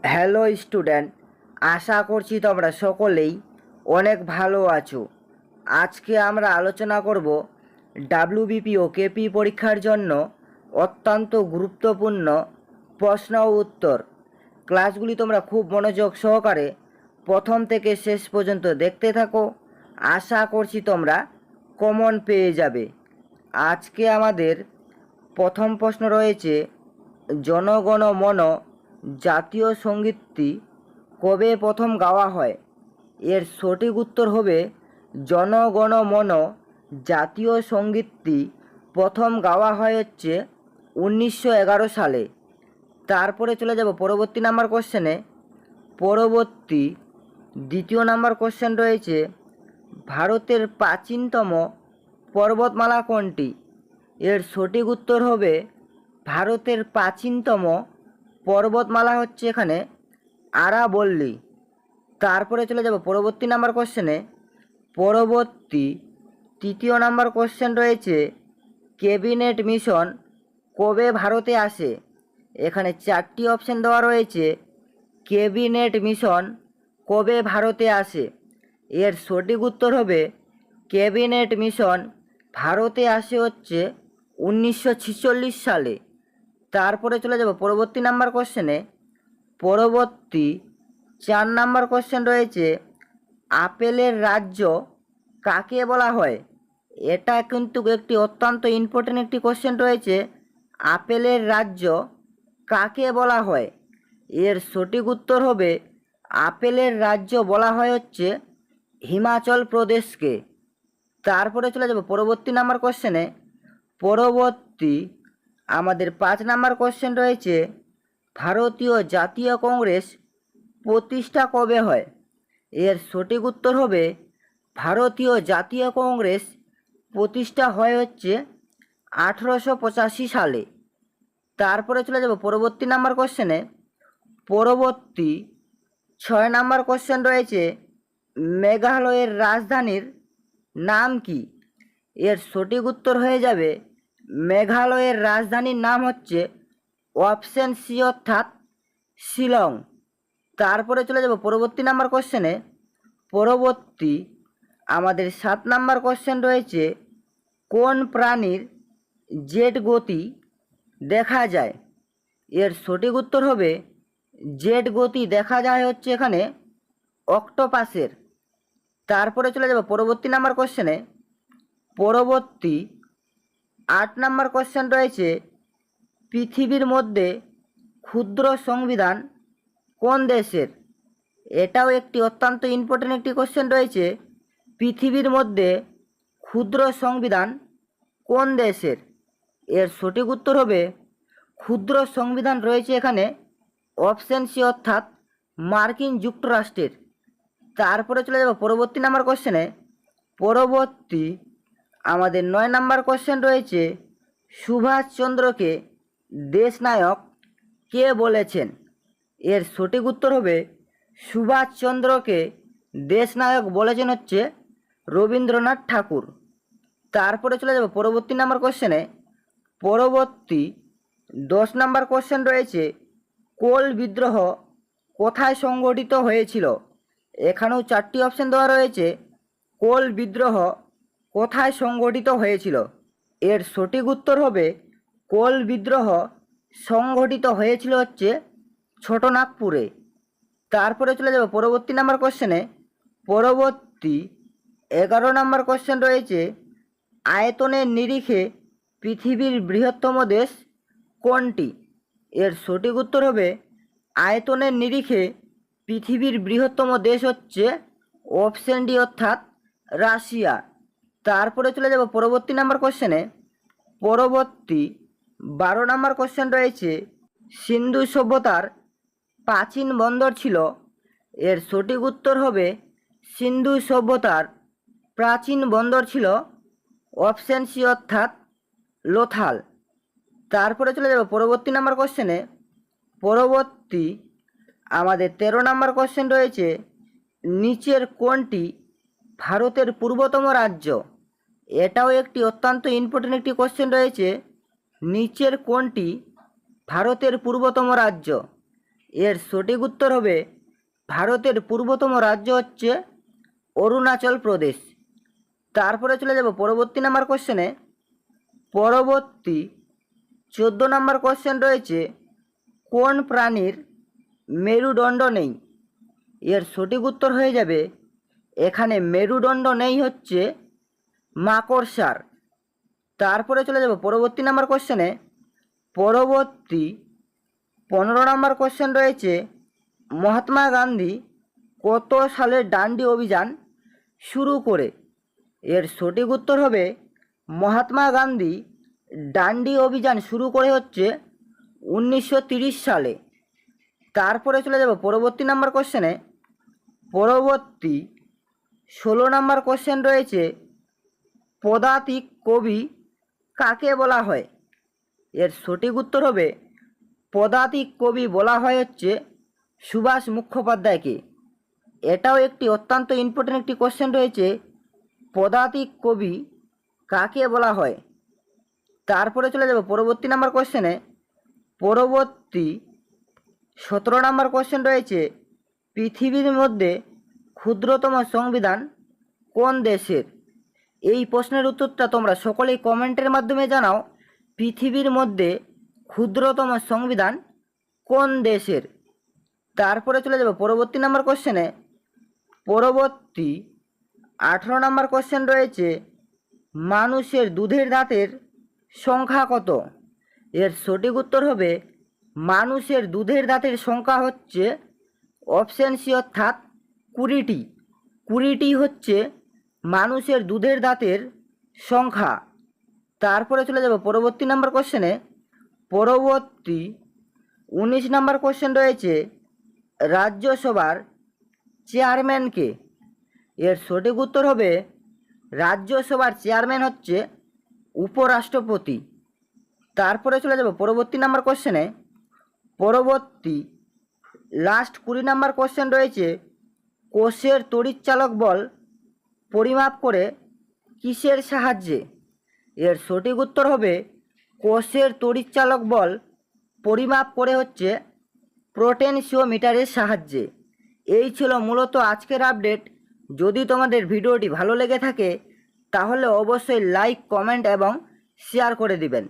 Hello student, আশা করছি তোমরা সকলেই অনেক ভালো আছো। আজকে আমরা আলোচনা করব ডাব্লিউবিপি ও কেপি পরীক্ষার জন্য অত্যন্ত গুরুত্বপূর্ণ প্রশ্ন ও উত্তর। ক্লাসগুলি তোমরা খুব মনোযোগ সহকারে প্রথম থেকে শেষ পর্যন্ত দেখতে থাকো। আশা করছি তোমরা কমন পেয়ে যাবে। আজকে আমাদের প্রথম প্রশ্ন রয়েছে, জনগণ মন জাতীয় সঙ্গীতটি কবে প্রথম গাওয়া হয়? এর সঠিক উত্তর হবে জনগণ মন জাতীয় সঙ্গীতটি প্রথম গাওয়া হয় হচ্ছে 1911 সালে। তারপরে চলে যাব পরবর্তী নাম্বার কোশ্চেনে। পরবর্তী দ্বিতীয় নাম্বার কোশ্চেন রয়েছে, ভারতের প্রাচীনতম পর্বতমালা কোনটি? এর সঠিক উত্তর হবে ভারতের প্রাচীনতম পর্বতমালা হচ্ছে এখানে আরাবল্লী। তারপরে চলে যাব পরবর্তী নাম্বার কোশ্চেনে। পরবর্তী তৃতীয় নাম্বার কোশ্চেন রয়েছে, ক্যাবিনেট মিশন কবে ভারতে আসে? এখানে চারটি অপশন দেওয়া রয়েছে। ক্যাবিনেট মিশন কবে ভারতে আসে? এর সঠিক উত্তর হবে ক্যাবিনেট মিশন ভারতে আসে হচ্ছে 1946 সালে। তারপরে চলে যাব পরবর্তী নাম্বার কোশ্চেনে। পরবর্তী 4 নাম্বার কোশ্চেন রয়েছে, আপেলের রাজ্য কাকে বলা হয়? এটা কিন্তু একটি অত্যন্ত ইম্পর্টেন্ট একটি কোশ্চেন রয়েছে। আপেলের রাজ্য কাকে বলা হয়? এর সঠিক উত্তর হবে আপেলের রাজ্য বলা হয় হচ্ছে হিমাচল প্রদেশকে। তারপরে চলে যাব পরবর্তী নাম্বার কোশ্চেনে। পরবর্তী আমাদের 5 নাম্বার কোশ্চেন রয়েছে, ভারতীয় জাতীয় কংগ্রেস প্রতিষ্ঠা কবে হয়? এর সঠিক উত্তর হবে ভারতীয় জাতীয় কংগ্রেস প্রতিষ্ঠা হয় হচ্ছে 1885 সালে। তারপরে চলে যাব পরবর্তী নাম্বার কোশ্চেনে। পরবর্তী 6 নাম্বার কোশ্চেন রয়েছে, মেঘালয়ের রাজধানীর নাম কি? এর সঠিক উত্তর হয়ে যাবে মেঘালয়ের রাজধানীর নাম হচ্ছে অপশন সি অর্থাৎ শিলং। তারপরে চলে যাব পরবর্তী নাম্বার কোশ্চেনে। পরবর্তী আমাদের 7 নাম্বার কোশ্চেন রয়েছে, কোন প্রাণীর জেট গতি দেখা যায়? এর সঠিক উত্তর হবে জেট গতি দেখা যায় হচ্ছে এখানে অক্টোপাসের। তারপরে চলে যাব পরবর্তী নাম্বার কোশ্চেনে। পরবর্তী 8 নাম্বার কোশ্চেন রয়েছে, পৃথিবীর মধ্যে ক্ষুদ্র সংবিধান কোন দেশের? এটাও একটি অত্যন্ত ইম্পর্টেন্ট একটি কোশ্চেন রয়েছে। পৃথিবীর মধ্যে ক্ষুদ্র সংবিধান কোন দেশের? এর সঠিক উত্তর হবে ক্ষুদ্র সংবিধান রয়েছে এখানে অপশন সি অর্থাৎ মার্কিন যুক্তরাষ্ট্রের। তারপরে চলে যাব পরবর্তী নাম্বার কোশ্চেনে। পরবর্তী আমাদের 9 নাম্বার কোশ্চেন রয়েছে, সুভাষচন্দ্রকে দেশনায়ক কে বলেছেন? এর সঠিক উত্তর হবে সুভাষচন্দ্রকে দেশনায়ক বলেছেন হচ্ছে রবীন্দ্রনাথ ঠাকুর। তারপরে চলে যাব পরবর্তী নাম্বার কোশ্চেনে। পরবর্তী 10 নাম্বার কোশ্চেন রয়েছে, কোল বিদ্রোহ কোথায় সংগঠিত হয়েছিল? এখানেও 4টি অপশন দেওয়া রয়েছে। কোল বিদ্রোহ কোথায় সংগঠিত হয়েছিল? এর সঠিক উত্তর হবে কোল বিদ্রোহ সংগঠিত হয়েছিল হচ্ছে ছোটনাগপুরে। তারপরে চলে যাব পরবর্তী নাম্বার কোশ্চেনে। পরবর্তী 11 নাম্বার কোশ্চেন রয়েছে, আয়তনের নিরিখে পৃথিবীর বৃহত্তম দেশ কোনটি? এর সঠিক উত্তর হবে আয়তনের নিরিখে পৃথিবীর বৃহত্তম দেশ হচ্ছে অপশন ডি অর্থাৎ রাশিয়া। তারপরে চলে যাব পরবর্তী নাম্বার কোশ্চেনে। পরবর্তী 12 নাম্বার কোশ্চেন রয়েছে, সিন্ধু সভ্যতার প্রাচীন বন্দর ছিল? এর সঠিক উত্তর হবে সিন্ধু সভ্যতার প্রাচীন বন্দর ছিল অপশন সি অর্থাৎ লোথাল। তারপরে চলে যাব পরবর্তী নাম্বার কোশ্চেনে। পরবর্তী আমাদের 13 নাম্বার কোশ্চেন রয়েছে, নিচের কোনটি ভারতের পূর্বতম রাজ্য? এটাও একটি অত্যন্ত ইম্পর্টেন্ট একটি কোশ্চেন রয়েছে। নিচের কোনটি ভারতের পূর্বতম রাজ্য? এর সঠিক উত্তর হবে ভারতের পূর্বতম রাজ্য হচ্ছে অরুণাচল প্রদেশ। তারপরে চলে যাব পরবর্তী নাম্বার কোশ্চেনে। পরবর্তী 14 নম্বর কোশ্চেন রয়েছে, কোন প্রাণীর মেরুদণ্ড নেই? এর সঠিক উত্তর হয়ে যাবে এখানে মেরুদণ্ড নেই হচ্ছে মাকড়সার। তারপরে চলে যাব পরবর্তী নাম্বার কোশ্চেনে। পরবর্তী 15 নম্বর কোশ্চেন রয়েছে, মহাত্মা গান্ধী কত সালে ডান্ডি অভিযান শুরু করে? এর সঠিক উত্তর হবে মহাত্মা গান্ধী ডান্ডি অভিযান শুরু করে হচ্ছে 1930 সালে। তারপরে চলে যাব পরবর্তী নাম্বার কোশ্চেনে। পরবর্তী 16 নম্বর কোশ্চেন রয়েছে, পদাতিক কবি কাকে বলা হয়? এর সঠিক উত্তর হবে পদাতিক কবি বলা হয় হচ্ছে সুভাষ মুখোপাধ্যায়কে। এটাও একটি অত্যন্ত ইম্পর্টেন্ট একটি কোশ্চেন রয়েছে, পদাতিক কবি কাকে বলা হয়? তারপরে চলে যাব পরবর্তী নাম্বার কোশ্চেনে। পরবর্তী 17 নম্বর কোশ্চেন রয়েছে, পৃথিবীর মধ্যে ক্ষুদ্রতম সংবিধান কোন দেশের? এই প্রশ্নের উত্তরটা তোমরা সকলেই কমেন্টের মাধ্যমে জানাও। পৃথিবীর মধ্যে ক্ষুদ্রতম সংবিধান কোন দেশের? তারপরে চলে যাব পরবর্তী নাম্বার কোশ্চেনে। পরবর্তী 18 নম্বর কোশ্চেন রয়েছে, মানুষের দুধের দাঁতের সংখ্যা কত? এর সঠিক উত্তর হবে মানুষের দুধের দাঁতের সংখ্যা হচ্ছে অপশন সি অর্থাৎ 20টি। 20টি হচ্ছে মানুষের দুধের দাঁতের সংখ্যা। তারপরে চলে যাব পরবর্তী নাম্বার কোশ্চেনে। পরবর্তী 19 নম্বর কোশ্চেন রয়েছে, রাজ্যসভার চেয়ারম্যানকে? এর সঠিক উত্তর হবে রাজ্যসভার চেয়ারম্যান হচ্ছে উপরাষ্ট্রপতি। তারপরে চলে যাব পরবর্তী নাম্বার কোশ্চেনে। পরবর্তী লাস্ট 20 নম্বর কোশ্চেন রয়েছে, কোষের তড়িৎচালক বল পরিমাপ করে কিসের সাহায্যে? এর সঠিক উত্তর হবে কোষের তড়িৎচালক বল পরিমাপ করে হচ্ছে পোটেনশিওমিটারের সাহায্যে। এই ছিল মূলত আজকের আপডেট। যদি তোমাদের ভিডিওটি ভালো লেগে থাকে তাহলে অবশ্যই লাইক, কমেন্ট এবং শেয়ার করে দিবেন।